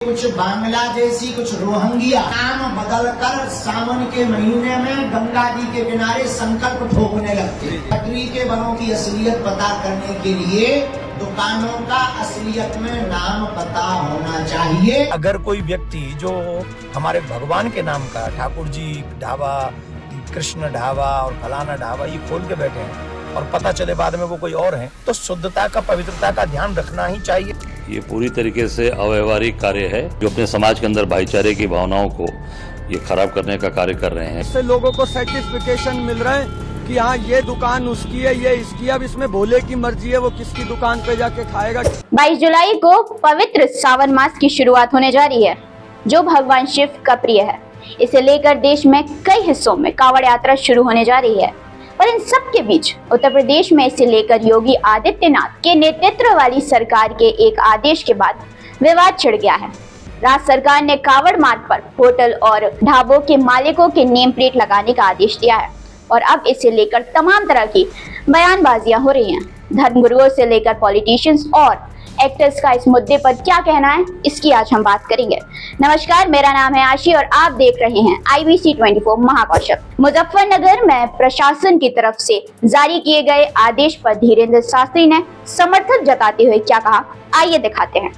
कुछ बांग्लादेशी, कुछ रोहिंग्या नाम बदलकर सावन के महीने में गंगा जी के किनारे संकल्प ठोकने लगते। पटरी के वनों की असलियत पता करने के लिए दुकानों का असलियत में नाम पता होना चाहिए। अगर कोई व्यक्ति जो हमारे भगवान के नाम का ठाकुर जी ढाबा, कृष्ण ढाबा और फलाना ढाबा ये खोल के बैठे हैं और पता चले बाद में वो कोई और है, तो शुद्धता का, पवित्रता का ध्यान रखना ही चाहिए। ये पूरी तरीके से अव्यवहारिक कार्य है जो अपने समाज के अंदर भाईचारे की भावनाओं को ये खराब करने का कार्य कर रहे हैं। इससे लोगों को सर्टिफिकेशन मिल रहा है कि हाँ ये दुकान उसकी है, ये इसकी है। अब इसमें भोले की मर्जी है, वो किसकी दुकान पे जाके खाएगा। 22 जुलाई को पवित्र सावन मास की शुरुआत होने जा रही है, जो भगवान शिव का प्रिय है। इसे लेकर देश में कई हिस्सों में कांवड़ यात्रा शुरू होने जा रही है, पर इन सब के बीच उत्तर प्रदेश में इसे लेकर योगी आदित्यनाथ के नेतृत्व वाली सरकार के एक आदेश के बाद विवाद छिड़ गया है। राज्य सरकार ने कांवड़ मार्ग पर होटल और ढाबों के मालिकों के नेम प्लेट लगाने का आदेश दिया है और अब इसे लेकर तमाम तरह की बयानबाजियां हो रही हैं। धर्मगुरुओं से लेकर पॉलिटिशियंस और एक्टर्स का इस मुद्दे पर क्या कहना है, इसकी आज हम बात करेंगे। नमस्कार, मेरा नाम है आशी और आप देख रहे हैं IBC 24 महाकौशल। मुजफ्फरनगर में प्रशासन की तरफ से जारी किए गए आदेश पर धीरेन्द्र शास्त्री ने समर्थन जताते हुए क्या कहा, आइए दिखाते हैं।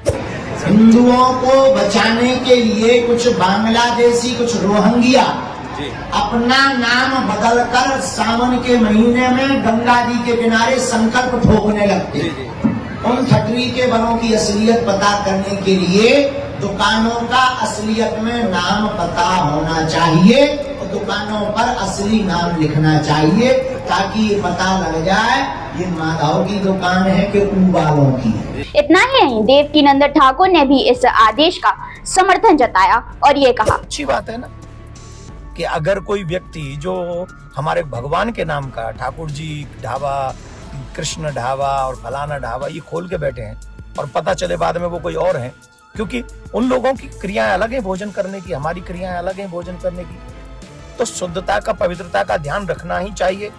हिंदुओं को बचाने के लिए कुछ बांग्लादेशी, कुछ रोहिंग्या अपना नाम बदलकर सावन के महीने में गंगा जी के किनारे संकल्प ठोकने लगते। उन फटरी के वनों की असलियत पता करने के लिए दुकानों का असलियत में नाम पता होना चाहिए और दुकानों पर असली नाम लिखना चाहिए, ताकि ये पता लग जाए ये माधव की दुकान है कि उन वालों की है। इतना ही नहीं, देवकीनंदन ठाकुर ने भी इस आदेश का समर्थन जताया और ये कहा, अच्छी बात है ना कि अगर कोई व्यक्ति जो हमारे भगवान के नाम का ठाकुर जी ढाबा, कृष्ण ढाबा और फलाना ढाबा ये खोल के बैठे हैं और पता चले बाद में वो कोई और है, क्योंकि उन लोगों की क्रियाएं अलग हैं भोजन करने की, हमारी क्रियाएं अलग हैं भोजन करने की, तो शुद्धता का, पवित्रता का ध्यान रखना ही चाहिए।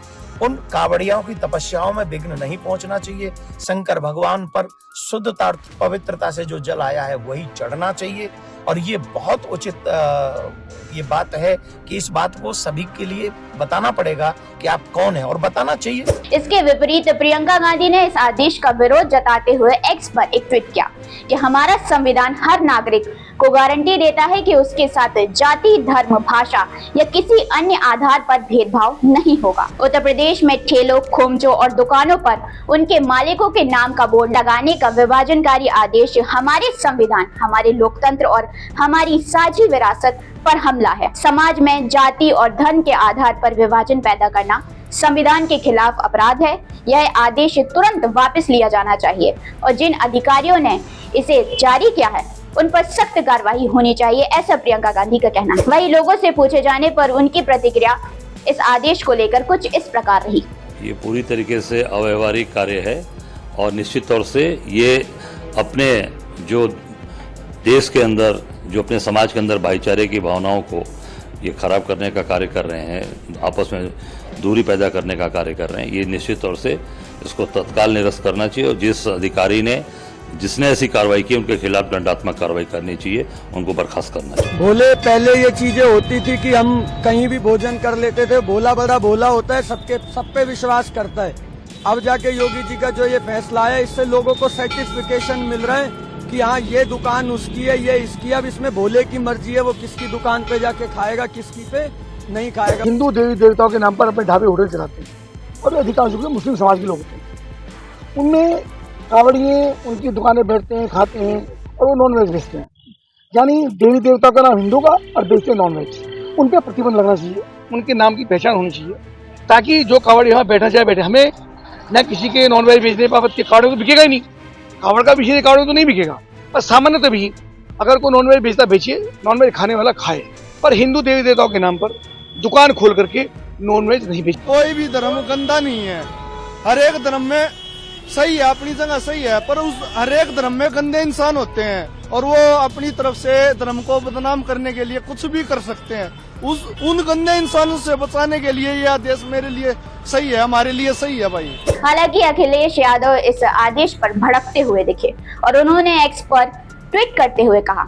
उन कावड़ियों की तपस्याओं में विघ्न नहीं पहुंचना चाहिए। शंकर भगवान पर शुद्धता, पवित्रता से जो जल आया है वही चढ़ना चाहिए और ये बहुत उचित ये बात है कि इस बात को सभी के लिए बताना पड़ेगा कि आप कौन है और बताना चाहिए। इसके विपरीत प्रियंका गांधी ने इस आदेश का विरोध जताते हुए एक्स पर एक ट्वीट किया कि हमारा संविधान हर नागरिक को गारंटी देता है कि उसके साथ जाति, धर्म, भाषा या किसी अन्य आधार पर भेदभाव नहीं होगा। उत्तर प्रदेश में ठेलों, खोमचों और दुकानों पर उनके मालिकों के नाम का बोर्ड लगाने का विभाजनकारी आदेश हमारे संविधान, हमारे लोकतंत्र और हमारी साझी विरासत पर हमला है। समाज में जाति और धर्म के आधार पर विभाजन पैदा करना संविधान के खिलाफ अपराध है। यह आदेश तुरंत वापस लिया जाना चाहिए और जिन अधिकारियों ने इसे जारी किया है उन पर सख्त कार्रवाई होनी चाहिए, ऐसा प्रियंका गांधी का कहना है। वही लोगों से पूछे जाने पर उनकी प्रतिक्रिया इस आदेश को लेकर कुछ इस प्रकार रही। ये पूरी तरीके से अव्यवहारिक कार्य है और निश्चित तौर से ये अपने जो देश के अंदर, जो अपने समाज के अंदर भाईचारे की भावनाओं को ये खराब करने का कार्य कर रहे हैं, आपस में दूरी पैदा करने का कार्य कर रहे हैं। ये निश्चित तौर से इसको तत्काल निरस्त करना चाहिए और जिस अधिकारी ने, जिसने ऐसी कार्रवाई की, उनके खिलाफ दंडात्मक कार्रवाई करनी चाहिए, उनको बर्खास्त करना चाहिए। भोले पहले ये चीजें होती थी कि हम कहीं भी भोजन कर लेते थे, भोला बड़ा भोला होता है, सब पे विश्वास करता है। अब जाके योगी जी का जो ये फैसला है, इससे लोगों को सर्टिफिकेशन मिल रहा है कि हाँ ये दुकान उसकी है, ये इसकी है। अब इसमें भोले की मर्जी है, वो किसकी दुकान पे जाके खाएगा, किसकी पे नहीं खाएगा। हिंदू देवी देवताओं के नाम पर अपने ढाबे होटल चलाते हैं और अधिकांश मुस्लिम समाज के लोग होते हैं। उनमें कावड़िए उनकी दुकानें बैठते हैं, खाते हैं और वो नॉनवेज बेचते हैं। यानी देवी देवता का नाम हिंदू का और बेचते हैं नॉनवेज। उन पर प्रतिबंध लगना चाहिए, उनके नाम की पहचान होनी चाहिए, ताकि जो कावड़ यहाँ बैठा जाए बैठे। हमें न किसी के नॉनवेज बेचने पर कावड़ तो बिकेगा ही नहीं, कावड़ का विषय कावड़ तो नहीं बिकेगा। पर सामान्य तो भी अगर कोई नॉनवेज बेचता बेचिए, नॉनवेज खाने वाला खाए, पर हिंदू देवी देवताओं के नाम पर दुकान खोल करके नॉनवेज नहीं बेचे। कोई भी धर्म गंदा नहीं है, हर एक धर्म में सही है, अपनी जगह सही है, पर उस हर एक धर्म में गंदे इंसान होते हैं और वो अपनी तरफ से धर्म को बदनाम करने के लिए कुछ भी कर सकते हैं। उन गंदे इंसानों से बचाने के लिए यह आदेश मेरे लिए सही है, हमारे लिए सही है भाई। हालांकि अखिलेश यादव इस आदेश पर भड़कते हुए दिखे और उन्होंने एक्स पर ट्वीट करते हुए कहा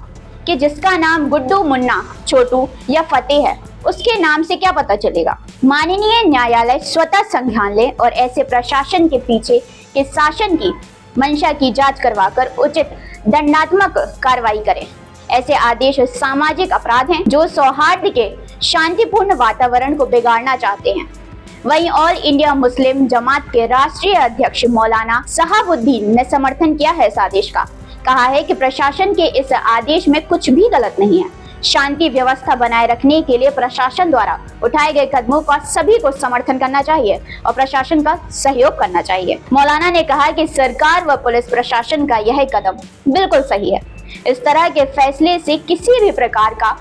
कि जिसका नाम गुड्डू, मुन्ना, छोटू या फतेह है उसके नाम से क्या पता चलेगा। माननीय न्यायालय स्वतः संज्ञान ले और ऐसे प्रशासन के पीछे के शासन की मंशा की जांच करवाकर उचित दंडात्मक कार्रवाई करें। ऐसे आदेश सामाजिक अपराध हैं जो सौहार्द के शांतिपूर्ण वातावरण को बिगाड़ना चाहते हैं। वहीं ऑल इंडिया मुस्लिम जमात के राष्ट्रीय अध्यक्ष मौलाना शहाबुद्दीन ने समर्थन किया है इस आदेश का। कहा है कि प्रशासन के इस आदेश में कुछ भी गलत नहीं है। शांति व्यवस्था बनाए रखने के लिए प्रशासन द्वारा उठाए गए कदमों का सभी को समर्थन करना चाहिए और प्रशासन का सहयोग करना चाहिए। मौलाना ने कहा कि सरकार व पुलिस प्रशासन का यह कदम बिल्कुल सही है। इस तरह के फैसले से किसी भी प्रकार का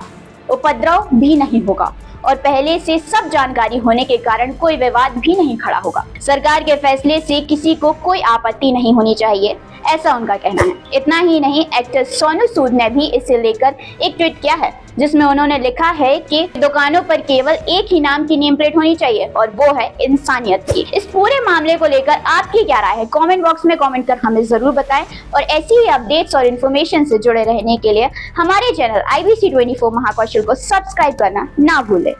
उपद्रव भी नहीं होगा और पहले से सब जानकारी होने के कारण कोई विवाद भी नहीं खड़ा होगा। सरकार के फैसले से किसी को कोई आपत्ति नहीं होनी चाहिए, ऐसा उनका कहना है। इतना ही नहीं, एक्टर सोनू सूद ने भी इसे लेकर एक ट्वीट किया है जिसमें उन्होंने लिखा है कि दुकानों पर केवल एक ही नाम की नेम प्लेट होनी चाहिए और वो है इंसानियत की। इस पूरे मामले को लेकर आपकी क्या राय है, कमेंट बॉक्स में कमेंट कर हमें जरूर बताएं और ऐसी ही अपडेट्स और इन्फॉर्मेशन से जुड़े रहने के लिए हमारे चैनल IBC 24 महाकौशल को सब्सक्राइब करना ना भूलें।